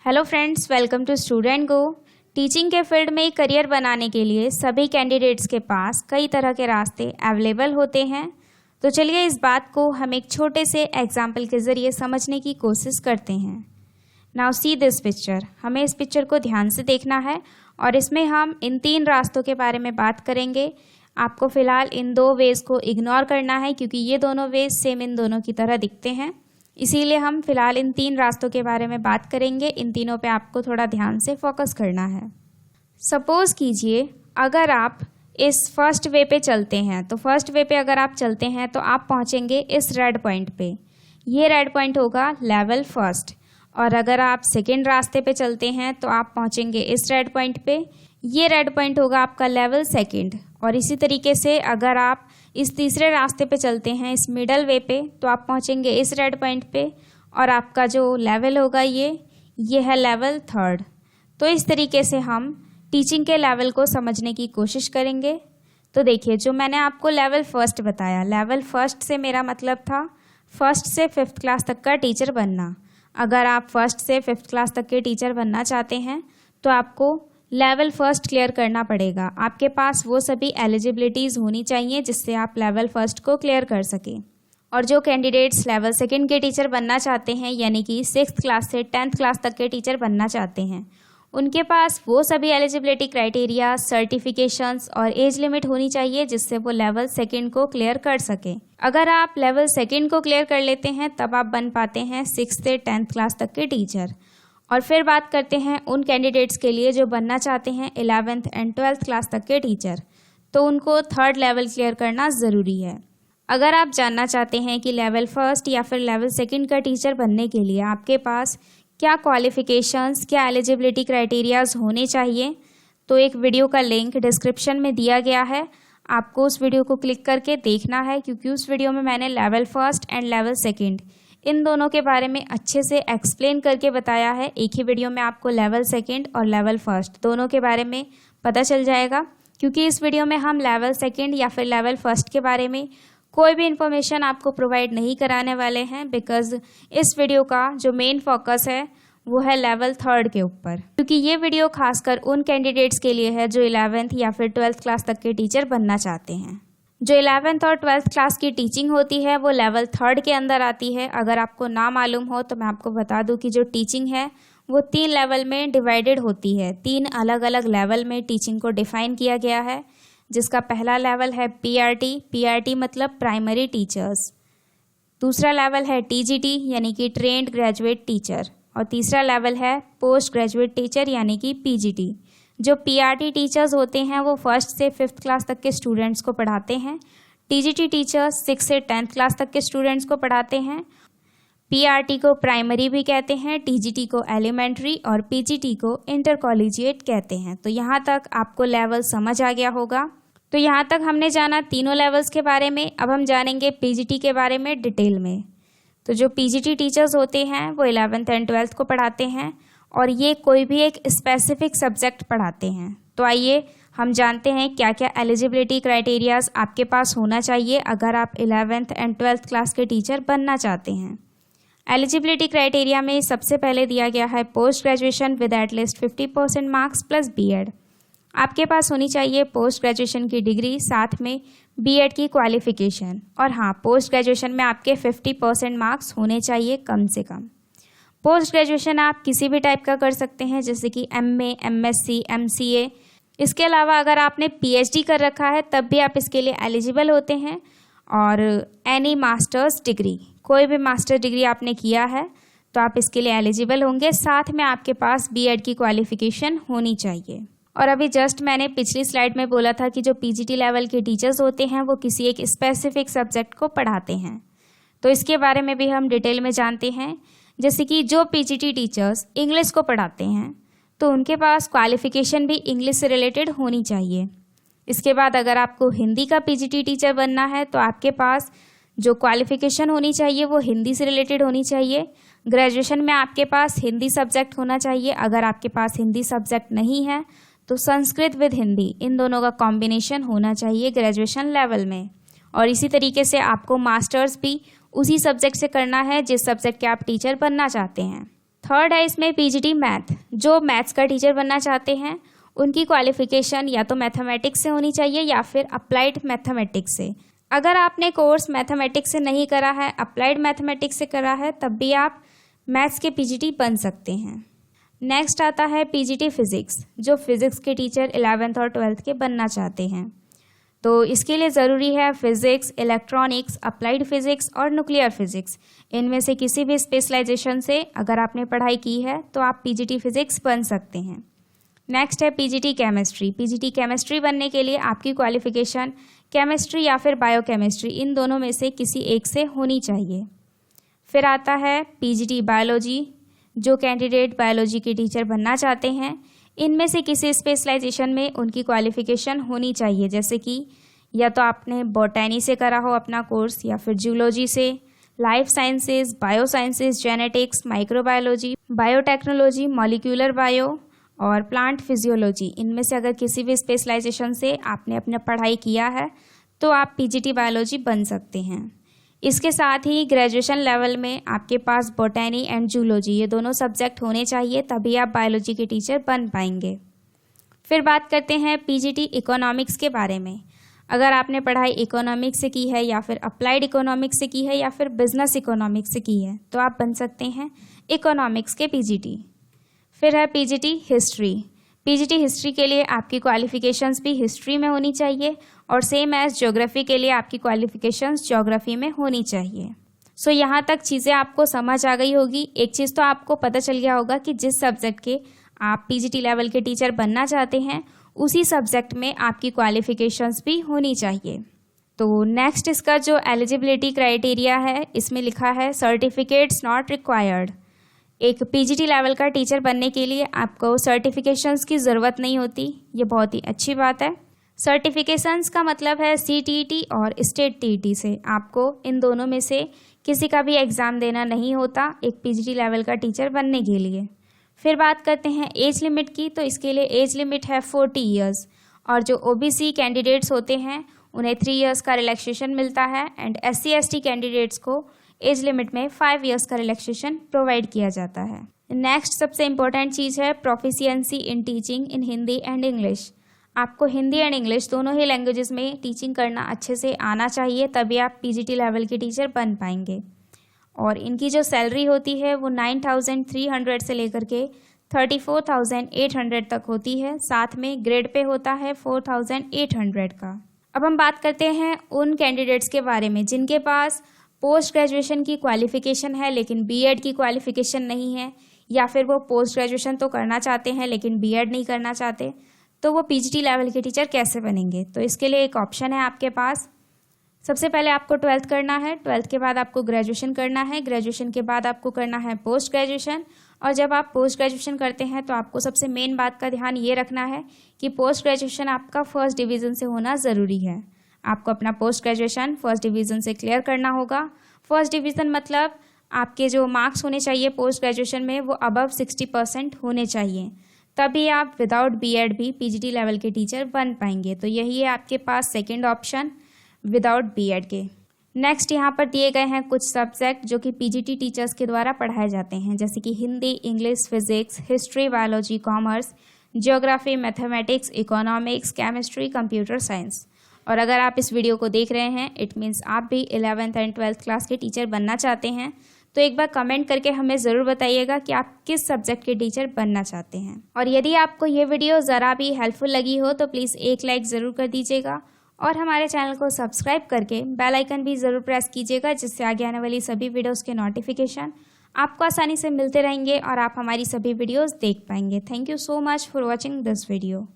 Hello friends, welcome to student go. Teaching के field में career बनाने के लिए सभी कैंडिडेट्स के पास कई तरह के रास्ते अवेलेबल होते हैं। तो चलिए इस बात को हम एक छोटे से एग्जाम्पल के ज़रिए समझने की कोशिश करते हैं। Now see this picture. हमें इस पिक्चर को ध्यान से देखना है और इसमें हम इन 3 रास्तों के बारे में बात करेंगे। आपको फ़िलहाल इन 2 वेज़ को इग्नोर करना है क्योंकि ये दोनों वेज़ सेम इन दोनों की तरह दिखते हैं। इसीलिए हम फिलहाल इन 3 रास्तों के बारे में बात करेंगे। इन तीनों पे आपको थोड़ा ध्यान से फोकस करना है। सपोज़ कीजिए अगर आप इस फर्स्ट वे पे चलते हैं, तो फर्स्ट वे पे अगर आप चलते हैं तो आप पहुंचेंगे इस रेड पॉइंट पे। ये रेड पॉइंट होगा लेवल फर्स्ट। और अगर आप सेकेंड रास्ते पे चलते हैं तो आप पहुंचेंगे इस रेड पॉइंट पे। ये रेड पॉइंट होगा आपका लेवल सेकेंड। और इसी तरीके से अगर आप इस तीसरे रास्ते पे चलते हैं, इस मिडल वे पे, तो आप पहुंचेंगे इस रेड पॉइंट पे और आपका जो लेवल होगा ये है लेवल थर्ड। तो इस तरीके से हम टीचिंग के लेवल को समझने की कोशिश करेंगे। तो देखिए, जो मैंने आपको लेवल फर्स्ट बताया, लेवल फर्स्ट से मेरा मतलब था फर्स्ट से 5th क्लास तक का टीचर बनना। अगर आप फर्स्ट से 5th क्लास तक के टीचर बनना चाहते हैं तो आपको लेवल फर्स्ट क्लियर करना पड़ेगा। आपके पास वो सभी एलिजिबिलिटीज़ होनी चाहिए जिससे आप लेवल फर्स्ट को क्लियर कर सकें। और जो कैंडिडेट्स लेवल सेकंड के टीचर बनना चाहते हैं, यानी कि 6th क्लास से 10th क्लास तक के टीचर बनना चाहते हैं, उनके पास वो सभी एलिजिबिलिटी क्राइटेरिया, सर्टिफिकेशंस और एज लिमिट होनी चाहिए जिससे वो लेवल सेकंड को क्लियर कर सकें। अगर आप लेवल सेकंड को क्लियर कर लेते हैं तब आप बन पाते हैं 6th से 10th क्लास तक के टीचर। और फिर बात करते हैं उन कैंडिडेट्स के लिए जो बनना चाहते हैं 11th एंड 12th क्लास तक के टीचर। तो उनको 3rd लेवल क्लियर करना ज़रूरी है। अगर आप जानना चाहते हैं कि लेवल फर्स्ट या फिर लेवल सेकंड का टीचर बनने के लिए आपके पास क्या क्वालिफ़िकेशंस, क्या एलिजिबिलिटी क्राइटेरियाज़ होने चाहिए, तो एक वीडियो का लिंक डिस्क्रिप्शन में दिया गया है। आपको उस वीडियो को क्लिक करके देखना है क्योंकि उस वीडियो में मैंने level first and level second in दोनों के बारे में अच्छे से एक्सप्लेन करके बताया है। एक ही वीडियो में आपको लेवल सेकंड और लेवल फर्स्ट दोनों के बारे में पता चल जाएगा। क्योंकि इस वीडियो में हम लेवल सेकंड या फिर लेवल फर्स्ट के बारे में कोई भी इन्फॉर्मेशन आपको प्रोवाइड नहीं कराने वाले हैं, बिकॉज इस वीडियो का जो मेन फोकस है वो है लेवल थर्ड के ऊपर। क्योंकि ये वीडियो खासकर उन कैंडिडेट्स के लिए है जो 11th या फिर 12th क्लास तक के टीचर बनना चाहते हैं। जो 11th और 12th क्लास की टीचिंग होती है वो लेवल थर्ड के अंदर आती है। अगर आपको ना मालूम हो तो मैं आपको बता दूं कि जो टीचिंग है वो 3 लेवल में डिवाइडेड होती है। 3 अलग अलग लेवल में टीचिंग को डिफाइन किया गया है, जिसका पहला लेवल है पीआरटी। पीआरटी मतलब प्राइमरी टीचर्स। दूसरा लेवल है टीजीटी यानी कि ट्रेंड ग्रेजुएट टीचर। और तीसरा लेवल है पोस्ट ग्रेजुएट टीचर यानी कि पीजीटी। जो पीआरटी टीचर्स होते हैं वो 1st से 5th क्लास तक के स्टूडेंट्स को पढ़ाते हैं। टीजीटी टीचर्स 6 से 10th क्लास तक के स्टूडेंट्स को पढ़ाते हैं। पीआरटी को प्राइमरी भी कहते हैं, टीजीटी को एलिमेंट्री और पीजीटी को इंटर कॉलेजिएट कहते हैं। तो यहाँ तक आपको लेवल समझ आ गया होगा। तो यहाँ तक हमने जाना तीनों लेवल्स के बारे में। अब हम जानेंगे पीजीटी के बारे में डिटेल में। तो जो पीजीटी टीचर्स होते हैं वो 11th एंड 12th को पढ़ाते हैं और ये कोई भी एक स्पेसिफिक सब्जेक्ट पढ़ाते हैं। तो आइए हम जानते हैं क्या क्या एलिजिबिलिटी क्राइटेरियाज आपके पास होना चाहिए अगर आप 11th एंड 12th क्लास के टीचर बनना चाहते हैं। एलिजिबिलिटी क्राइटेरिया में सबसे पहले दिया गया है post graduation with at least 50% marks plus BEd. आपके पास होनी चाहिए पोस्ट ग्रेजुएशन की डिग्री, साथ में बीएड की क्वालिफिकेशन। और हाँ, पोस्ट ग्रेजुएशन में आपके 50% मार्क्स होने चाहिए कम से कम। पोस्ट ग्रेजुएशन आप किसी भी टाइप का कर सकते हैं, जैसे कि एमए, एमएससी, एमसीए। इसके अलावा अगर आपने पीएचडी कर रखा है तब भी आप इसके लिए एलिजिबल होते हैं। और एनी मास्टर्स डिग्री, कोई भी मास्टर डिग्री आपने किया है तो आप इसके लिए एलिजिबल होंगे। साथ में आपके पास बीएड की क्वालिफिकेशन होनी चाहिए। और अभी जस्ट मैंने पिछली स्लाइड में बोला था कि जो पीजीटी लेवल के टीचर्स होते हैं वो किसी एक स्पेसिफिक सब्जेक्ट को पढ़ाते हैं। तो इसके बारे में भी हम डिटेल में जानते हैं। जैसे कि जो पीजीटी टीचर्स इंग्लिश को पढ़ाते हैं तो उनके पास क्वालिफिकेशन भी इंग्लिश से रिलेटेड होनी चाहिए। इसके बाद अगर आपको हिंदी का पीजीटी टीचर बनना है तो आपके पास जो क्वालिफिकेशन होनी चाहिए वो हिंदी से रिलेटेड होनी चाहिए। ग्रेजुएशन में आपके पास हिंदी सब्जेक्ट होना चाहिए। अगर आपके पास हिंदी सब्जेक्ट नहीं है तो संस्कृत विद हिंदी, इन दोनों का कॉम्बिनेशन होना चाहिए ग्रेजुएशन लेवल में। और इसी तरीके से आपको मास्टर्स भी उसी सब्जेक्ट से करना है जिस सब्जेक्ट के आप टीचर बनना चाहते हैं। थर्ड है इसमें पीजीटी मैथ। जो मैथ्स का टीचर बनना चाहते हैं उनकी क्वालिफिकेशन या तो मैथमेटिक्स से होनी चाहिए या फिर अप्लाइड मैथमेटिक्स से। अगर आपने कोर्स मैथमेटिक्स से नहीं करा है, अप्लाइड मैथमेटिक्स से करा है, तब भी आप मैथ्स के पीजीटी बन सकते हैं। नेक्स्ट आता है पीजीटी फिज़िक्स। जो फिज़िक्स के टीचर 11th और 12th के बनना चाहते हैं तो इसके लिए ज़रूरी है फिज़िक्स, इलेक्ट्रॉनिक्स, अप्लाइड फ़िज़िक्स और न्यूक्लियर फ़िज़िक्स। इनमें से किसी भी स्पेशलाइजेशन से अगर आपने पढ़ाई की है तो आप पीजीटी फिज़िक्स बन सकते हैं। नेक्स्ट है पीजीटी केमिस्ट्री। पीजीटी केमिस्ट्री बनने के लिए आपकी क्वालिफ़िकेशन केमिस्ट्री या फिर बायोकेमिस्ट्री, इन दोनों में से किसी एक से होनी चाहिए। फिर आता है पीजीटी बायोलॉजी। जो कैंडिडेट बायोलॉजी के टीचर बनना चाहते हैं इनमें से किसी स्पेशलाइजेशन में उनकी क्वालिफ़िकेशन होनी चाहिए, जैसे कि या तो आपने बॉटनी से करा हो अपना कोर्स या फिर जूलॉजी से, life sciences, bio sciences, genetics, microbiology, biotechnology, molecular bio और प्लांट फिजियोलॉजी। इनमें से अगर किसी भी स्पेशलाइजेशन से आपने अपना पढ़ाई किया है तो आप पीजीटी बायोलॉजी बन सकते हैं। इसके साथ ही ग्रेजुएशन लेवल में आपके पास बॉटनी एंड जूलॉजी ये दोनों सब्जेक्ट होने चाहिए, तभी आप बायोलॉजी के टीचर बन पाएंगे। फिर बात करते हैं पीजीटी इकोनॉमिक्स के बारे में। अगर आपने पढ़ाई इकोनॉमिक्स से की है या फिर अप्लाइड इकोनॉमिक्स से की है या फिर बिजनेस इकोनॉमिक्स से की है तो आप बन सकते हैं इकोनॉमिक्स के पीजीटी। फिर है पीजीटी हिस्ट्री। पीजीटी हिस्ट्री के लिए आपकी क्वालिफ़िकेशंस भी हिस्ट्री में होनी चाहिए और सेम एज ज्योग्राफी के लिए आपकी क्वालिफ़िकेशंस ज्योग्राफी में होनी चाहिए। सो यहाँ तक चीज़ें आपको समझ आ गई होगी। एक चीज़ तो आपको पता चल गया होगा कि जिस सब्जेक्ट के आप पीजीटी लेवल के टीचर बनना चाहते हैं उसी सब्जेक्ट में आपकी क्वालिफ़िकेशंस भी होनी चाहिए। तो नेक्स्ट इसका जो एलिजिबिलिटी क्राइटेरिया है इसमें लिखा है सर्टिफिकेट्स नॉट रिक्वायर्ड। एक पीजीटी लेवल का टीचर बनने के लिए आपको सर्टिफिकेशंस की ज़रूरत नहीं होती, ये बहुत ही अच्छी बात है। सर्टिफिकेशंस का मतलब है सीटीईटी और स्टेट टीईटी से। आपको इन दोनों में से किसी का भी एग्ज़ाम देना नहीं होता एक पीजीटी लेवल का टीचर बनने के लिए। फिर बात करते हैं एज लिमिट की, तो इसके लिए एज लिमिट है 40 ईयर्स और जो ओबीसी कैंडिडेट्स होते हैं उन्हें 3 ईयर्स का रिलैक्सेशन मिलता है एंड SC ST कैंडिडेट्स को एज लिमिट में 5 ईयर्स का रिलैक्सेशन प्रोवाइड किया जाता है। नेक्स्ट सबसे इम्पोर्टेंट चीज़ है proficiency in teaching in Hindi and English. आपको हिंदी एंड इंग्लिश दोनों ही लैंग्वेजेस में टीचिंग करना अच्छे से आना चाहिए, तभी आप पीजीटी लेवल के टीचर बन पाएंगे। और इनकी जो सैलरी होती है वो 9,300 से लेकर के 34,800 तक होती है। साथ में ग्रेड पे होता है 4,800 का। अब हम बात करते हैं उन कैंडिडेट्स के बारे में जिनके पास पोस्ट ग्रेजुएशन की क्वालिफ़िकेशन है लेकिन बीएड की क्वालिफ़िकेशन नहीं है, या फिर वो पोस्ट ग्रेजुएशन तो करना चाहते हैं लेकिन बीएड नहीं करना चाहते, तो वो पीजीटी लेवल के टीचर कैसे बनेंगे। तो इसके लिए एक ऑप्शन है आपके पास। सबसे पहले आपको 12th करना है, 12th के बाद आपको ग्रेजुएशन करना है, ग्रेजुएशन के बाद आपको करना है पोस्ट ग्रेजुएशन। और जब आप पोस्ट ग्रेजुएशन करते हैं तो आपको सबसे मेन बात का ध्यान ये रखना है कि पोस्ट ग्रेजुएशन आपका फर्स्ट डिवीज़न से होना ज़रूरी है। आपको अपना पोस्ट ग्रेजुएशन फर्स्ट डिवीज़न से क्लियर करना होगा। फर्स्ट डिवीज़न मतलब आपके जो मार्क्स होने चाहिए पोस्ट ग्रेजुएशन में वो अबव 60% होने चाहिए, तभी आप विदाउट बीएड भी पीजीटी लेवल के टीचर बन पाएंगे। तो यही है आपके पास सेकंड ऑप्शन विदाउट बीएड के। नेक्स्ट यहाँ पर दिए गए हैं कुछ सब्जेक्ट जो कि पीजीटी टीचर्स के द्वारा पढ़ाए जाते हैं, जैसे कि Hindi, English, physics, history, biology, commerce, geography, mathematics, economics, chemistry, computer science. और अगर आप इस वीडियो को देख रहे हैं इट मीन्स आप भी 11th एंड 12th क्लास के टीचर बनना चाहते हैं, तो एक बार कमेंट करके हमें ज़रूर बताइएगा कि आप किस सब्जेक्ट के टीचर बनना चाहते हैं। और यदि आपको ये वीडियो ज़रा भी हेल्पफुल लगी हो तो प्लीज़ एक लाइक ज़रूर कर दीजिएगा और हमारे चैनल को सब्सक्राइब करके बेल आइकन भी ज़रूर प्रेस कीजिएगा, जिससे आगे आने वाली सभी वीडियोज़ के नोटिफिकेशन आपको आसानी से मिलते रहेंगे और आप हमारी सभी वीडियोज़ देख पाएंगे। Thank you so much for watching this video.